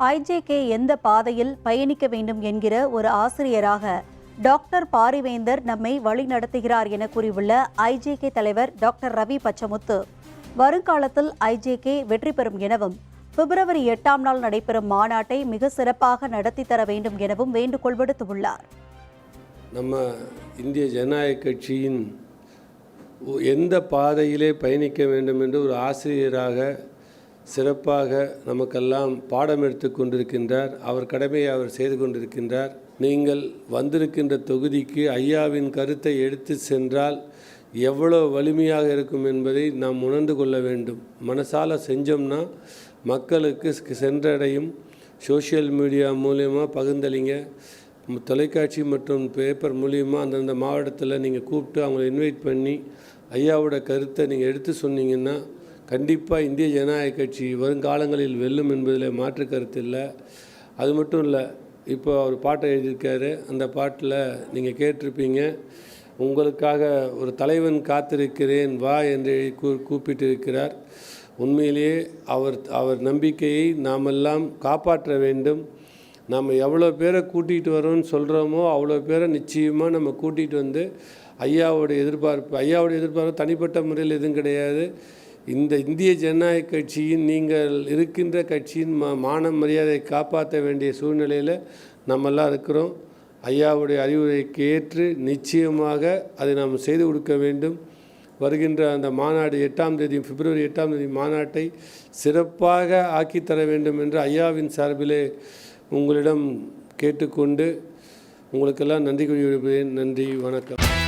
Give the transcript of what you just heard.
IJK எந்த பாதையில் பயணிக்க வேண்டும் என்கிற ஒரு ஆசிரியராக டாக்டர் பாரிவேந்தர் நம்மை வழிநடத்துகிறார் என கூறியுள்ள ஐஜேகே தலைவர் டாக்டர் ரவி பச்சமுத்து, வருங்காலத்தில் ஐஜேகே வெற்றி பெறும் எனவும் பிப்ரவரி 8ஆம் நாள் நடைபெறும் மாநாட்டை மிக சிறப்பாக நடத்தி தர வேண்டும் எனவும் வேண்டுகோள் விடுத்துள்ளார். நம்ம இந்திய ஜனநாயக கட்சியின் எந்த பாதையிலே பயணிக்க வேண்டும் என்று ஒரு ஆசிரியராக சிறப்பாக நமக்கெல்லாம் பாடம் எடுத்து கொண்டிருக்கின்றார். அவர் கடமையை அவர் செய்து கொண்டிருக்கின்றார். நீங்கள் வந்திருக்கின்ற தொகுதிக்கு ஐயாவின் கருத்தை எடுத்து சென்றால் எவ்வளோ வலிமையாக இருக்கும் என்பதை நாம் உணர்ந்து கொள்ள வேண்டும். மனசால செஞ்சோம்னா மக்களுக்கு சென்றடையும். சோஷியல் மீடியா மூலியமாக பகிர்ந்தளிங்க, தொலைக்காட்சி மற்றும் பேப்பர் மூலியமாக அந்தந்த மாவட்டத்தில் நீங்கள் கூப்பிட்டு அவங்கள இன்வைட் பண்ணி ஐயாவோட கருத்தை நீங்கள் எடுத்து சொன்னீங்கன்னா கண்டிப்பாக இந்திய ஜனநாயக கட்சி வருங்காலங்களில் வெல்லும் என்பதில் மாற்று கருத்து இல்லை. அது மட்டும் இல்லை, இப்போ அவர் பாட்டை எழுதியிருக்காரு. அந்த பாட்டில் நீங்கள் கேட்டிருப்பீங்க, உங்களுக்காக ஒரு தலைவன் காத்திருக்கிறேன் வா என்று கூப்பிட்டிருக்கிறார். உண்மையிலேயே அவர் நம்பிக்கையை நாமெல்லாம் காப்பாற்ற வேண்டும். நாம் எவ்வளோ பேரை கூட்டிகிட்டு வரோன்னு சொல்கிறோமோ அவ்வளோ பேரை நிச்சயமாக நம்ம கூட்டிகிட்டு வந்து ஐயாவுடைய எதிர்பார்ப்பு தனிப்பட்ட முறையில் எதுவும் கிடையாது. இந்த இந்திய ஜனநாயக கட்சியின் நீங்கள் இருக்கின்ற கட்சியின் மான மரியாதையை காப்பாற்ற வேண்டிய சூழ்நிலையில் நம்மெல்லாம் இருக்கிறோம். ஐயாவுடைய அறிவுரைக்கு ஏற்று நிச்சயமாக அதை நாம் செய்து கொடுக்க வேண்டும். வருகின்ற அந்த மாநாடு பிப்ரவரி 8ஆம் தேதி மாநாட்டை சிறப்பாக ஆக்கித்தர வேண்டும் என்று ஐயாவின் சார்பிலே உங்களிடம் கேட்டுக்கொண்டு உங்களுக்கெல்லாம் நன்றி கூறி விடுகிறேன். நன்றி, வணக்கம்.